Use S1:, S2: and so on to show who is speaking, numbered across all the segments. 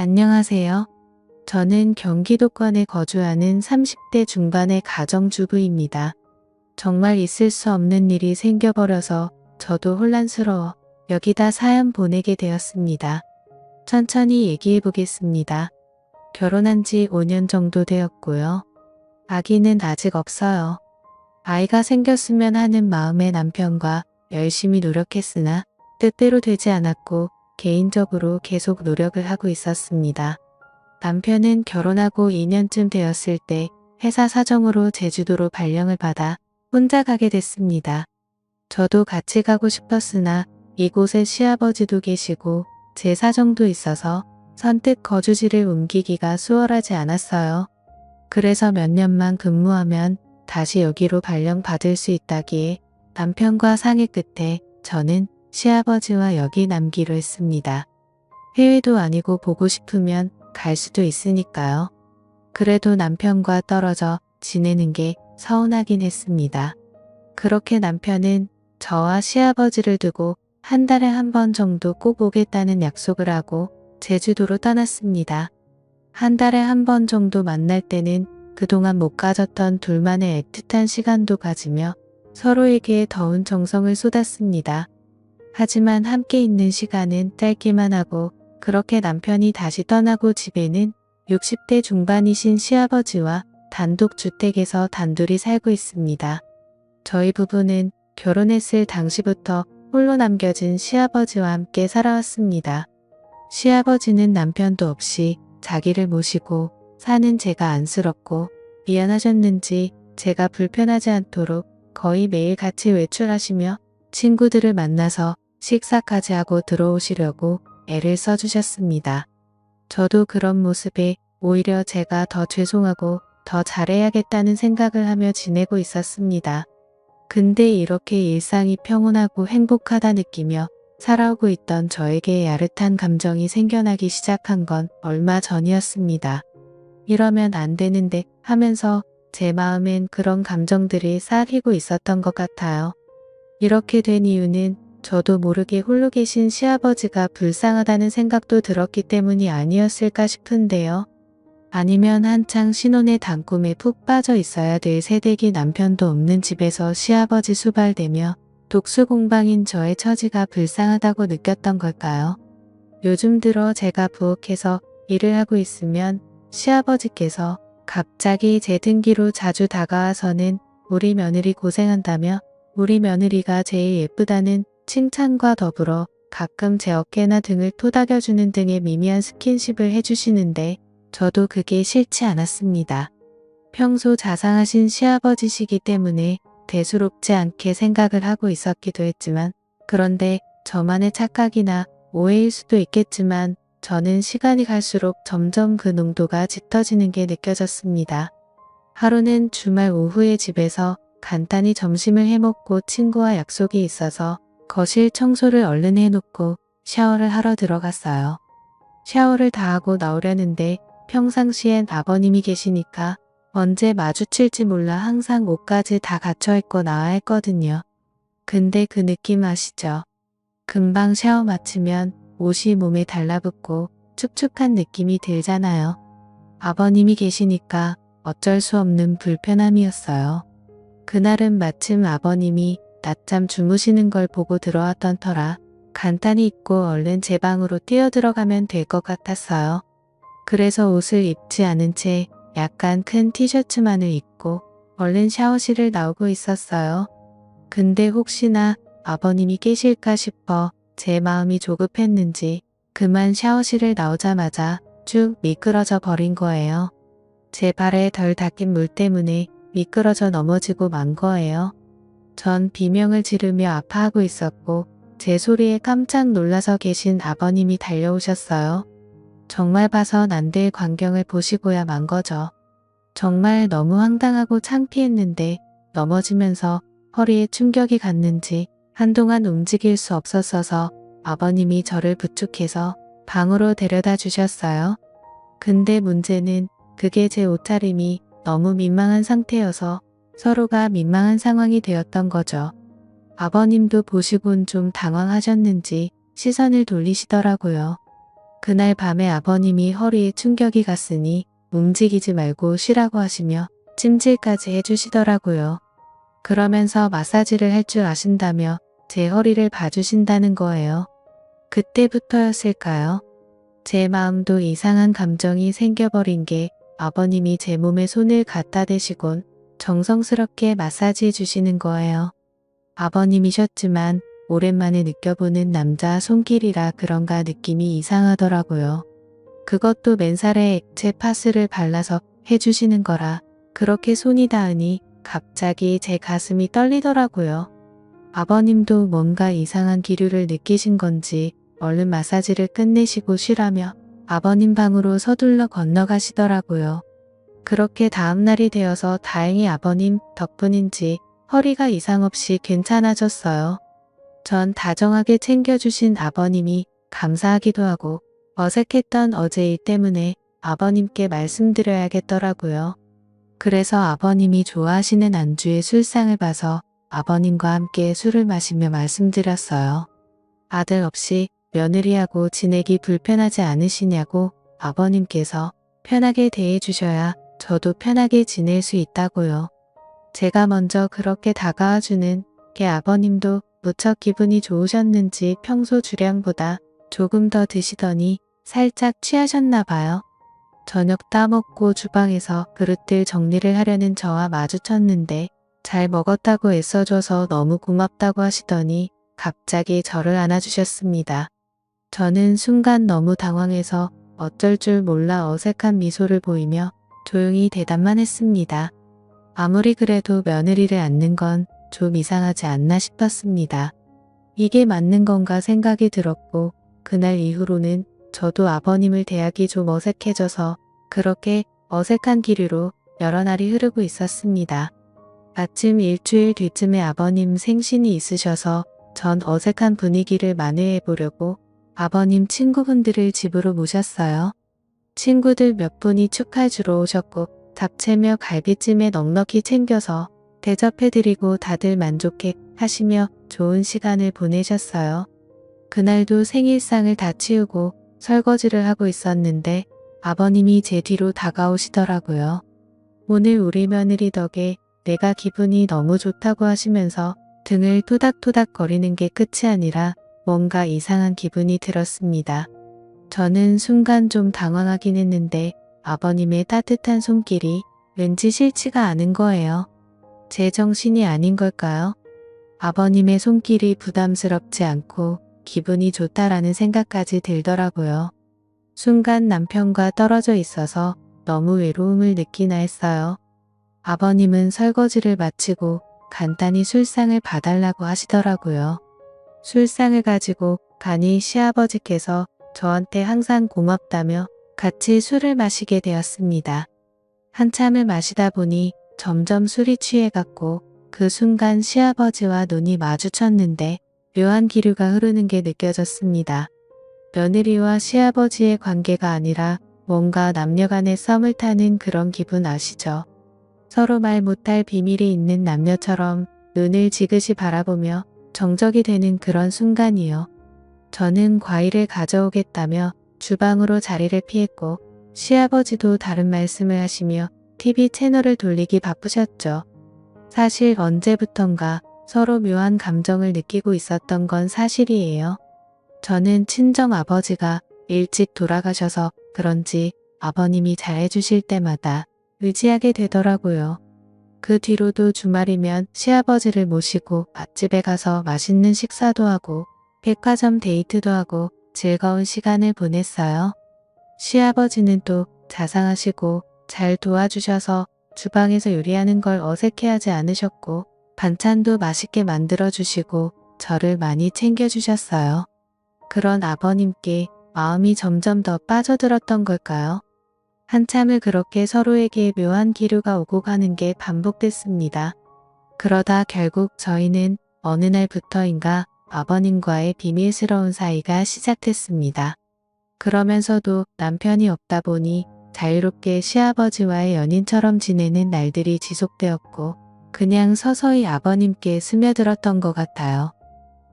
S1: 안녕하세요. 저는 경기도권에 거주하는 30대 중반의 가정주부입니다. 정말 있을 수 없는 일이 생겨버려서 저도 혼란스러워 여기다 사연 보내게 되었습니다. 천천히 얘기해 보겠습니다. 결혼한 지 5년 정도 되었고요. 아기는 아직 없어요. 아이가 생겼으면 하는 마음의 남편과 열심히 노력했으나 뜻대로 되지 않았고 개인적으로 계속 노력을 하고 있었습니다. 남편은 결혼하고 2년쯤 되었을 때 회사 사정으로 제주도로 발령을 받아 혼자 가게 됐습니다. 저도 같이 가고 싶었으나 이곳에 시아버지도 계시고 제 사정도 있어서 선뜻 거주지를 옮기기가 수월하지 않았어요. 그래서 몇 년만 근무하면 다시 여기로 발령받을 수 있다기에 남편과 상의 끝에 저는 시아버지와 여기 남기로 했습니다. 해외도 아니고 보고 싶으면 갈 수도 있으니까요. 그래도 남편과 떨어져 지내는 게 서운하긴 했습니다. 그렇게 남편은 저와 시아버지를 두고 한 달에 한 번 정도 꼭 오겠다는 약속을 하고 제주도로 떠났습니다. 한 달에 한 번 정도 만날 때는 그동안 못 가졌던 둘만의 애틋한 시간도 가지며 서로에게 더운 정성을 쏟았습니다. 하지만 함께 있는 시간은 짧기만 하고 그렇게 남편이 다시 떠나고 집에는 60대 중반이신 시아버지와 단독주택에서 단둘이 살고 있습니다. 저희 부부는 결혼했을 당시부터 홀로 남겨진 시아버지와 함께 살아왔습니다. 시아버지는 남편도 없이 자기를 모시고 사는 제가 안쓰럽고 미안하셨는지 제가 불편하지 않도록 거의 매일 같이 외출하시며 친구들을 만나서 식사까지 하고 들어오시려고 애를 써주셨습니다. 저도 그런 모습에 오히려 제가 더 죄송하고 더 잘해야겠다는 생각을 하며 지내고 있었습니다. 근데 이렇게 일상이 평온하고 행복하다 느끼며 살아오고 있던 저에게 야릇한 감정이 생겨나기 시작한 건 얼마 전이었습니다. 이러면 안 되는데 하면서 제 마음엔 그런 감정들이 쌓이고 있었던 것 같아요. 이렇게 된 이유는 저도 모르게 홀로 계신 시아버지가 불쌍하다는 생각도 들었기 때문이 아니었을까 싶은데요. 아니면 한창 신혼의 단꿈에 푹 빠져 있어야 될 새댁이 남편도 없는 집에서 시아버지 수발대며 독수공방인 저의 처지가 불쌍하다고 느꼈던 걸까요? 요즘 들어 제가 부엌에서 일을 하고 있으면 시아버지께서 갑자기 제 등기로 자주 다가와서는 우리 며느리 고생한다며 우리 며느리가 제일 예쁘다는 칭찬과 더불어 가끔 제 어깨나 등을 토닥여주는 등의 미미한 스킨십을 해주시는데 저도 그게 싫지 않았습니다. 평소 자상하신 시아버지시기 때문에 대수롭지 않게 생각을 하고 있었기도 했지만 그런데 저만의 착각이나 오해일 수도 있겠지만 저는 시간이 갈수록 점점 그 농도가 짙어지는 게 느껴졌습니다. 하루는 주말 오후에 집에서 간단히 점심을 해먹고 친구와 약속이 있어서 거실 청소를 얼른 해놓고 샤워를 하러 들어갔어요. 샤워를 다 하고 나오려는데 평상시엔 아버님이 계시니까 언제 마주칠지 몰라 항상 옷까지 다 갖춰 입고 나와야 했거든요. 근데 그 느낌 아시죠? 금방 샤워 마치면 옷이 몸에 달라붙고 축축한 느낌이 들잖아요. 아버님이 계시니까 어쩔 수 없는 불편함이었어요. 그날은 마침 아버님이 낮잠 주무시는 걸 보고 들어왔던 터라 간단히 입고 얼른 제 방으로 뛰어들어가면 될 것 같았어요. 그래서 옷을 입지 않은 채 약간 큰 티셔츠만을 입고 얼른 샤워실을 나오고 있었어요. 근데 혹시나 아버님이 깨실까 싶어 제 마음이 조급했는지 그만 샤워실을 나오자마자 쭉 미끄러져 버린 거예요. 제 발에 덜 닦인 물 때문에 미끄러져 넘어지고 만 거예요. 전 비명을 지르며 아파하고 있었고 제 소리에 깜짝 놀라서 계신 아버님이 달려오셨어요. 정말 봐선 안 될 광경을 보시고야 만 거죠. 정말 너무 황당하고 창피했는데 넘어지면서 허리에 충격이 갔는지 한동안 움직일 수 없었어서 아버님이 저를 부축해서 방으로 데려다 주셨어요. 근데 문제는 그게 제 옷차림이 너무 민망한 상태여서 서로가 민망한 상황이 되었던 거죠. 아버님도 보시곤 좀 당황하셨는지 시선을 돌리시더라고요. 그날 밤에 아버님이 허리에 충격이 갔으니 움직이지 말고 쉬라고 하시며 찜질까지 해주시더라고요. 그러면서 마사지를 할 줄 아신다며 제 허리를 봐주신다는 거예요. 그때부터였을까요? 제 마음도 이상한 감정이 생겨버린 게 아버님이 제 몸에 손을 갖다 대시곤 정성스럽게 마사지해 주시는 거예요. 아버님이셨지만 오랜만에 느껴보는 남자 손길이라 그런가 느낌이 이상하더라고요. 그것도 맨살에 액체 파스를 발라서 해주시는 거라 그렇게 손이 닿으니 갑자기 제 가슴이 떨리더라고요. 아버님도 뭔가 이상한 기류를 느끼신 건지 얼른 마사지를 끝내시고 쉬라며 아버님 방으로 서둘러 건너가시더라고요. 그렇게 다음날이 되어서 다행히 아버님 덕분인지 허리가 이상 없이 괜찮아졌어요. 전 다정하게 챙겨주신 아버님이 감사하기도 하고 어색했던 어제 일 때문에 아버님께 말씀드려야겠더라고요. 그래서 아버님이 좋아하시는 안주에 술상을 봐서 아버님과 함께 술을 마시며 말씀드렸어요. 아들 없이 며느리하고 지내기 불편하지 않으시냐고 아버님께서 편하게 대해주셔야 저도 편하게 지낼 수 있다고요. 제가 먼저 그렇게 다가와주는 게 아버님도 무척 기분이 좋으셨는지 평소 주량보다 조금 더 드시더니 살짝 취하셨나 봐요. 저녁 따먹고 주방에서 그릇들 정리를 하려는 저와 마주쳤는데 잘 먹었다고 애써줘서 너무 고맙다고 하시더니 갑자기 저를 안아주셨습니다. 저는 순간 너무 당황해서 어쩔 줄 몰라 어색한 미소를 보이며 조용히 대답만 했습니다. 아무리 그래도 며느리를 안는 건 좀 이상하지 않나 싶었습니다. 이게 맞는 건가 생각이 들었고 그날 이후로는 저도 아버님을 대하기 좀 어색해져서 그렇게 어색한 기류로 여러 날이 흐르고 있었습니다. 마침 일주일 뒤쯤에 아버님 생신이 있으셔서 전 어색한 분위기를 만회해 보려고 아버님 친구분들을 집으로 모셨어요. 친구들 몇 분이 축하해주러 오셨고 잡채며 갈비찜에 넉넉히 챙겨서 대접해드리고 다들 만족해 하시며 좋은 시간을 보내셨어요. 그날도 생일상을 다 치우고 설거지를 하고 있었는데 아버님이 제 뒤로 다가오시더라고요. 오늘 우리 며느리 덕에 내가 기분이 너무 좋다고 하시면서 등을 토닥토닥 거리는 게 끝이 아니라 뭔가 이상한 기분이 들었습니다. 저는 순간 좀 당황하긴 했는데 아버님의 따뜻한 손길이 왠지 싫지가 않은 거예요. 제 정신이 아닌 걸까요? 아버님의 손길이 부담스럽지 않고 기분이 좋다라는 생각까지 들더라고요. 순간 남편과 떨어져 있어서 너무 외로움을 느끼나 했어요. 아버님은 설거지를 마치고 간단히 술상을 봐달라고 하시더라고요. 술상을 가지고 가니 시아버지께서 저한테 항상 고맙다며 같이 술을 마시게 되었습니다. 한참을 마시다 보니 점점 술이 취해갔고 그 순간 시아버지와 눈이 마주쳤는데 묘한 기류가 흐르는 게 느껴졌습니다. 며느리와 시아버지의 관계가 아니라 뭔가 남녀간의 썸을 타는 그런 기분 아시죠? 서로 말 못할 비밀이 있는 남녀처럼 눈을 지그시 바라보며 정적이 되는 그런 순간이요. 저는 과일을 가져오겠다며 주방으로 자리를 피했고 시아버지도 다른 말씀을 하시며 TV 채널을 돌리기 바쁘셨죠. 사실 언제부턴가 서로 묘한 감정을 느끼고 있었던 건 사실이에요. 저는 친정 아버지가 일찍 돌아가셔서 그런지 아버님이 잘해주실 때마다 의지하게 되더라고요. 그 뒤로도 주말이면 시아버지를 모시고 맛집에 가서 맛있는 식사도 하고 백화점 데이트도 하고 즐거운 시간을 보냈어요. 시아버지는 또 자상하시고 잘 도와주셔서 주방에서 요리하는 걸 어색해하지 않으셨고 반찬도 맛있게 만들어주시고 저를 많이 챙겨주셨어요. 그런 아버님께 마음이 점점 더 빠져들었던 걸까요? 한참을 그렇게 서로에게 묘한 기류가 오고 가는 게 반복됐습니다. 그러다 결국 저희는 어느 날부터인가 아버님과의 비밀스러운 사이가 시작됐습니다. 그러면서도 남편이 없다 보니 자유롭게 시아버지와의 연인처럼 지내는 날들이 지속되었고 그냥 서서히 아버님께 스며들었던 것 같아요.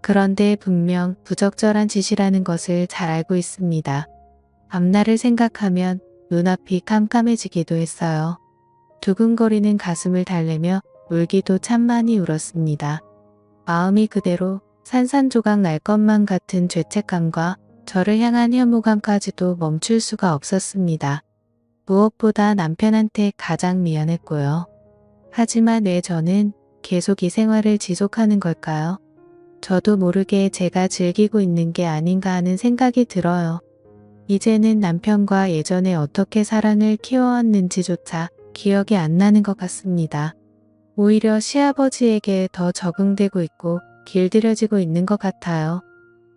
S1: 그런데 분명 부적절한 짓이라는 것을 잘 알고 있습니다. 앞날을 생각하면 눈앞이 깜깜해지기도 했어요. 두근거리는 가슴을 달래며 울기도 참 많이 울었습니다. 마음이 그대로 산산조각 날 것만 같은 죄책감과 저를 향한 혐오감까지도 멈출 수가 없었습니다. 무엇보다 남편한테 가장 미안했고요. 하지만 왜 저는 계속 이 생활을 지속하는 걸까요? 저도 모르게 제가 즐기고 있는 게 아닌가 하는 생각이 들어요. 이제는 남편과 예전에 어떻게 사랑을 키워왔는지조차 기억이 안 나는 것 같습니다. 오히려 시아버지에게 더 적응되고 있고 길들여지고 있는 것 같아요.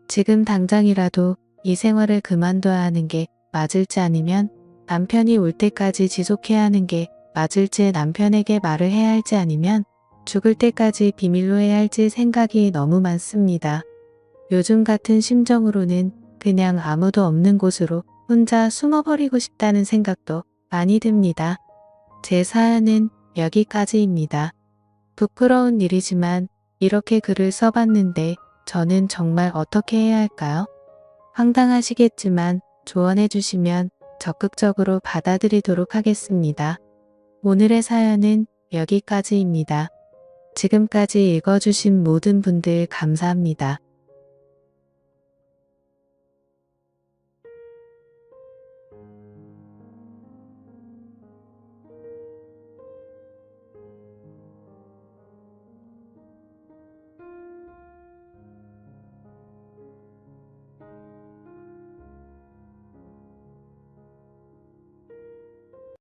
S1: 지금 당장이라도 이 생활을 그만둬야 하는 게 맞을지 아니면 남편이 올 때까지 지속해야 하는 게 맞을지 남편에게 말을 해야 할지 아니면 죽을 때까지 비밀로 해야 할지 생각이 너무 많습니다. 요즘 같은 심정으로는 그냥 아무도 없는 곳으로 혼자 숨어버리고 싶다는 생각도 많이 듭니다. 제 사연은 여기까지입니다. 부끄러운 일이지만 이렇게 글을 써봤는데 저는 정말 어떻게 해야 할까요? 황당하시겠지만 조언해 주시면 적극적으로 받아들이도록 하겠습니다. 오늘의 사연은 여기까지입니다. 지금까지 읽어주신 모든 분들 감사합니다.